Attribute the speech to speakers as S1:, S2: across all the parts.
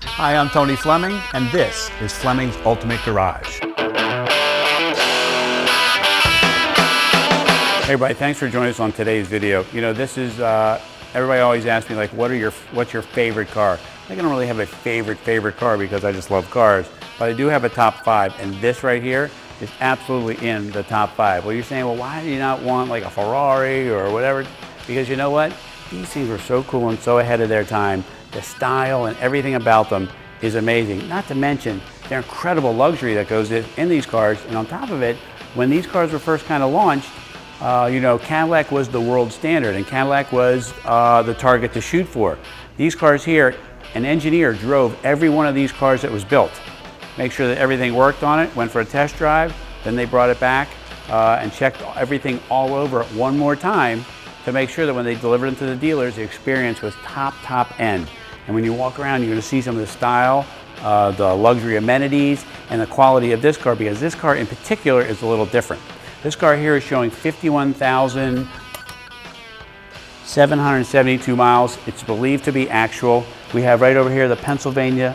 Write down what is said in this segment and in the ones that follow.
S1: Hi, I'm Tony Fleming, and this is Fleming's Ultimate Garage. Hey everybody, thanks for joining us on today's video. You know, this is, everybody always asks me like, what's your favorite car? I don't really have a favorite car because I just love cars, but I do have a top 5, and this right here is absolutely in the top 5. Well, you're saying, well, why do you not want like a Ferrari or whatever? Because you know what? These things were so cool and so ahead of their time. The style and everything about them is amazing. Not to mention the incredible luxury that goes in these cars. And on top of it, when these cars were first kind of launched, you know, Cadillac was the world standard and Cadillac was the target to shoot for. These cars here, an engineer drove every one of these cars that was built. Make sure that everything worked on it, went for a test drive, then they brought it back and checked everything all over one more time to make sure that when they delivered them to the dealers, the experience was top end. And when you walk around, you're going to see some of the style, the luxury amenities, and the quality of this car, because this car in particular is a little different. This car here is showing 51,772 miles. It's believed to be actual. We have right over here the Pennsylvania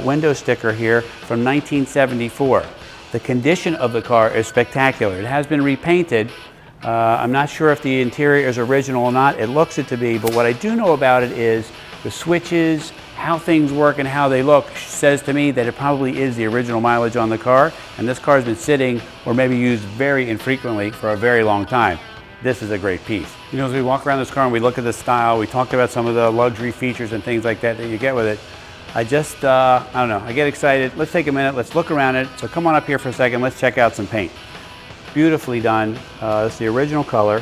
S1: window sticker here from 1974. The condition of the car is spectacular. It has been repainted. I'm not sure if the interior is original or not. It looks it to be, but what I do know about it is the switches, how things work and how they look says to me that it probably is the original mileage on the car, and this car has been sitting or maybe used very infrequently for a very long time. This is a great piece. You know, as we walk around this car and we look at the style, we talked about some of the luxury features and things like that that you get with it. I just, I don't know, I get excited. Let's take a minute, let's look around it. So come on up here for a second, let's check out some paint. Beautifully done. It's the original color,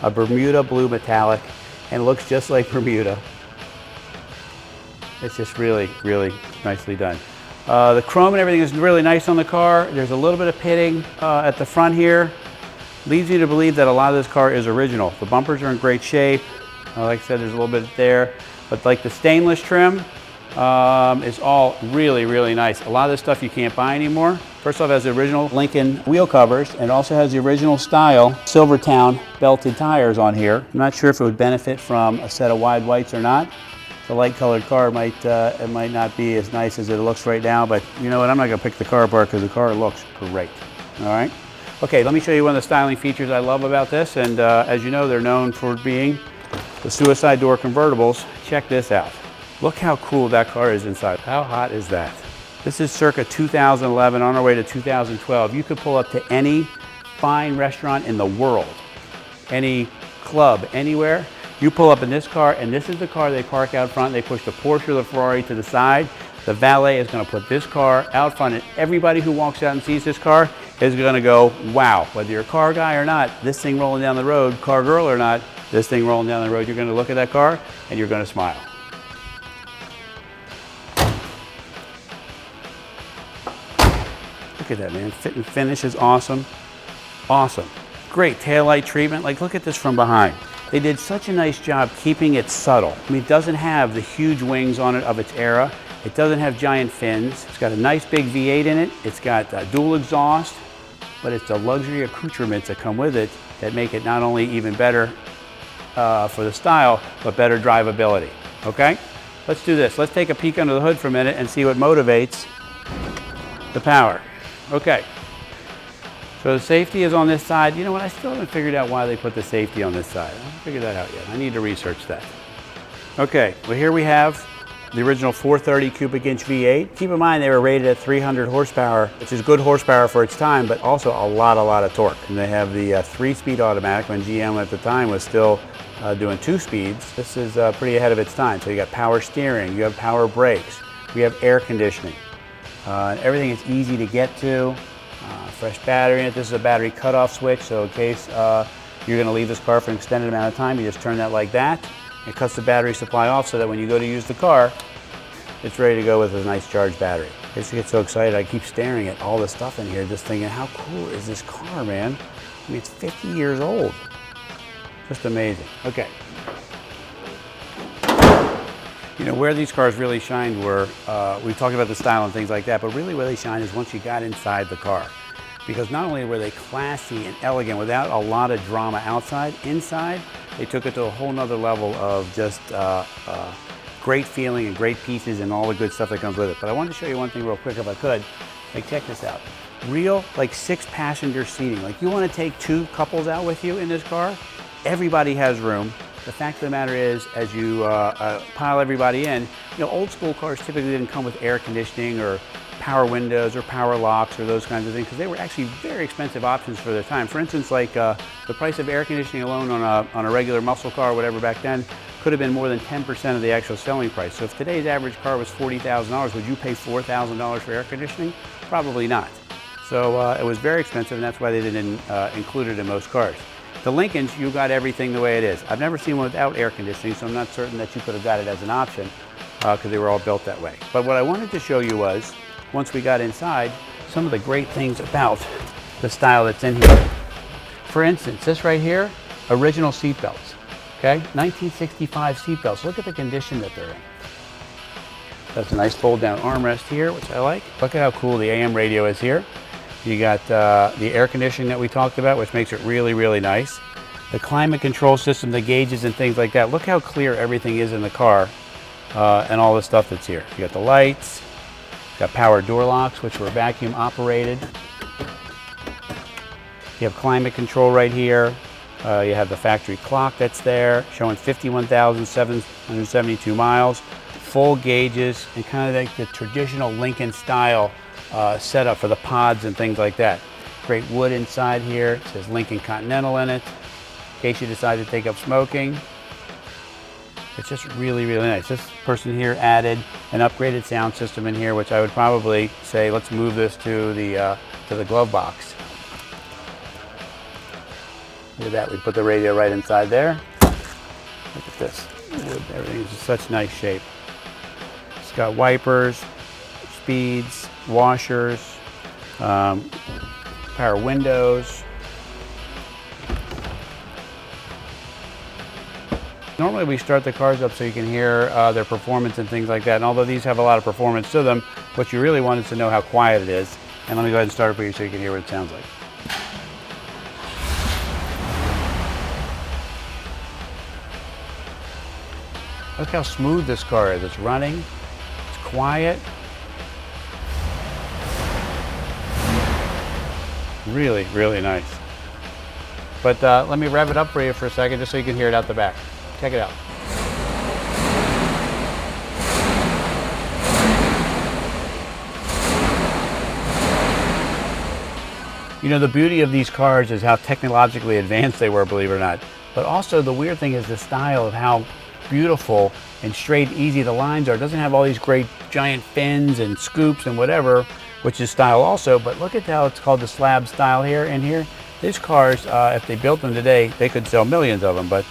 S1: a Bermuda blue metallic, and it looks just like Bermuda. It's just really nicely done. The chrome and everything is really nice on the car. There's a little bit of pitting at the front here. Leads you to believe that a lot of this car is original. The bumpers are in great shape. Like I said, there's a little bit there. But like the stainless trim is all really nice. A lot of this stuff you can't buy anymore. First off, it has the original Lincoln wheel covers, and it also has the original style Silvertown belted tires on here. I'm not sure if it would benefit from a set of wide whites or not. The light colored car might not be as nice as it looks right now, but you know what, I'm not gonna pick the car apart because the car looks great, all right? Okay, let me show you one of the styling features I love about this, and as you know, they're known for being the suicide door convertibles. Check this out. Look how cool that car is inside. How hot is that? This is circa 2011, on our way to 2012. You could pull up to any fine restaurant in the world, any club, anywhere. You pull up in this car, and this is the car they park out front. They push the Porsche or the Ferrari to the side. The valet is going to put this car out front, and everybody who walks out and sees this car is going to go, wow. Whether you're a car guy or not, this thing rolling down the road, car girl or not, this thing rolling down the road, you're going to look at that car and you're going to smile. Look at that, man. Fit and finish is awesome. Awesome. Great taillight treatment. Like, look at this from behind. They did such a nice job keeping it subtle. I mean, it doesn't have the huge wings on it of its era. It doesn't have giant fins. It's got a nice big V8 in it. It's got dual exhaust, but it's the luxury accoutrements that come with it that make it not only even better for the style, but better drivability, okay? Let's do this. Let's take a peek under the hood for a minute and see what motivates the power. Okay. So the safety is on this side. You know what, I still haven't figured out why they put the safety on this side. I haven't figured that out yet. I need to research that. Okay, well here we have the original 430 cubic inch V8. Keep in mind they were rated at 300 horsepower, which is good horsepower for its time, but also a lot of torque. And they have the 3-speed automatic when GM at the time was still doing 2 speeds. This is pretty ahead of its time. So you got power steering, you have power brakes, we have air conditioning. Everything is easy to get to. Fresh battery in it. This is a battery cutoff switch, so in case you're going to leave this car for an extended amount of time, you just turn that like that. It cuts the battery supply off so that when you go to use the car, it's ready to go with a nice charged battery. I just get so excited, I keep staring at all the stuff in here, just thinking, how cool is this car, man? I mean, it's 50 years old. Just amazing. Okay. You know, where these cars really shined were, we talked about the style and things like that, but really where they shine is once you got inside the car. Because not only were they classy and elegant without a lot of drama outside, inside, they took it to a whole nother level of just great feeling and great pieces and all the good stuff that comes with it. But I wanted to show you one thing real quick if I could. Like, check this out. Real, like 6-passenger seating. Like, you want to take 2 couples out with you in this car? Everybody has room. The fact of the matter is, as you pile everybody in, you know, old school cars typically didn't come with air conditioning or power windows or power locks or those kinds of things, because they were actually very expensive options for their time. For instance, like the price of air conditioning alone on a regular muscle car or whatever back then could have been more than 10% of the actual selling price. So if today's average car was $40,000, would you pay $4,000 for air conditioning? Probably not. So it was very expensive, and that's why they didn't include it in most cars. The Lincolns, you got everything the way it is. I've never seen one without air conditioning, so I'm not certain that you could have got it as an option because they were all built that way. But what I wanted to show you was, once we got inside, some of the great things about the style that's in here. For instance, this right here, original seatbelts, okay? 1965 seatbelts. Look at the condition that they're in. That's a nice fold-down armrest here, which I like. Look at how cool the AM radio is here. You got the air conditioning that we talked about, which makes it really, really nice. The climate control system, the gauges and things like that. Look how clear everything is in the car and all the stuff that's here. You got the lights, got power door locks, which were vacuum operated. You have climate control right here. You have the factory clock that's there, showing 51,772 miles. Full gauges and kind of like the traditional Lincoln style setup for the pods and things like that. Great wood inside here. It says Lincoln Continental in it, in case you decide to take up smoking. It's just really, really nice. This person here added an upgraded sound system in here, which I would probably say, let's move this to the glove box. Look at that, we put the radio right inside there. Look at this wood, everything is in such nice shape. It's got wipers, speeds, washers, power windows. Normally we start the cars up so you can hear their performance and things like that. And although these have a lot of performance to them, what you really want is to know how quiet it is. And let me go ahead and start it for you so you can hear what it sounds like. Look how smooth this car is. It's running, it's quiet. Really, really nice. But let me rev it up for you for a second just so you can hear it out the back. Check it out. You know, the beauty of these cars is how technologically advanced they were, believe it or not. But also the weird thing is the style of how beautiful and straight, easy the lines are. It doesn't have all these great giant fins and scoops and whatever, which is style also, but look at how it's called the slab style here in here. These cars, if they built them today, they could sell millions of them. But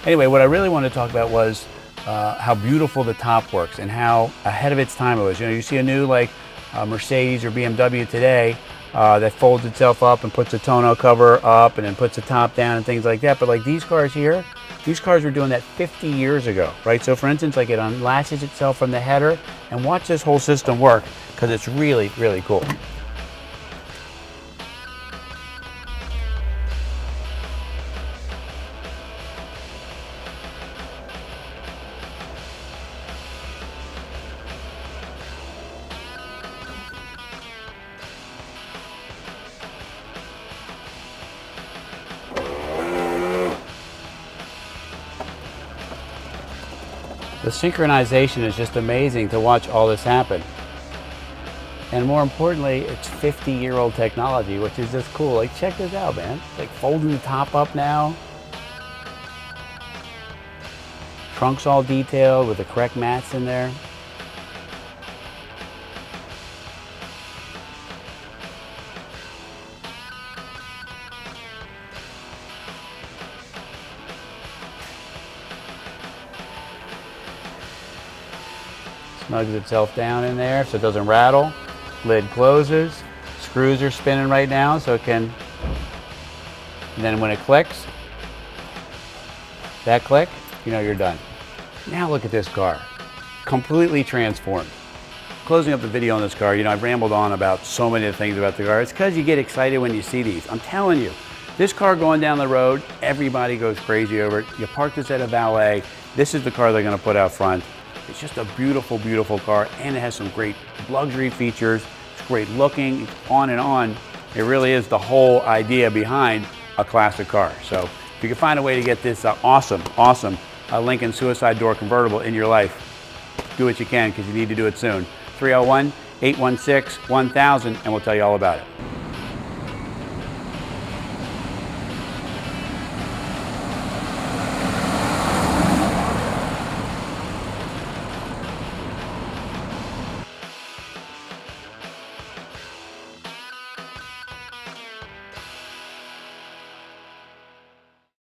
S1: anyway, what I really wanted to talk about was how beautiful the top works and how ahead of its time it was. You know, you see a new like Mercedes or BMW today that folds itself up and puts the tonneau cover up and then puts the top down and things like that. But like these cars here, these cars were doing that 50 years ago, right? So for instance, like it unlatches itself from the header, and watch this whole system work because it's really, really cool. The synchronization is just amazing to watch all this happen. And more importantly, it's 50-year-old technology, which is just cool. Like, check this out, man. It's like folding the top up now. Trunk's all detailed with the correct mats in there. Snugs itself down in there so it doesn't rattle. Lid closes. Screws are spinning right now so it can, and then when it clicks, that click, you know you're done. Now look at this car, completely transformed. Closing up the video on this car, you know, I've rambled on about so many of the things about the car. It's because you get excited when you see these. I'm telling you, this car going down the road, everybody goes crazy over it. You park this at a valet, this is the car they're gonna put out front. It's just a beautiful, beautiful car, and it has some great luxury features. It's great looking, on and on. It really is the whole idea behind a classic car. So if you can find a way to get this awesome Lincoln suicide door convertible in your life, do what you can, because you need to do it soon. 301-816-1000, and we'll tell you all about it.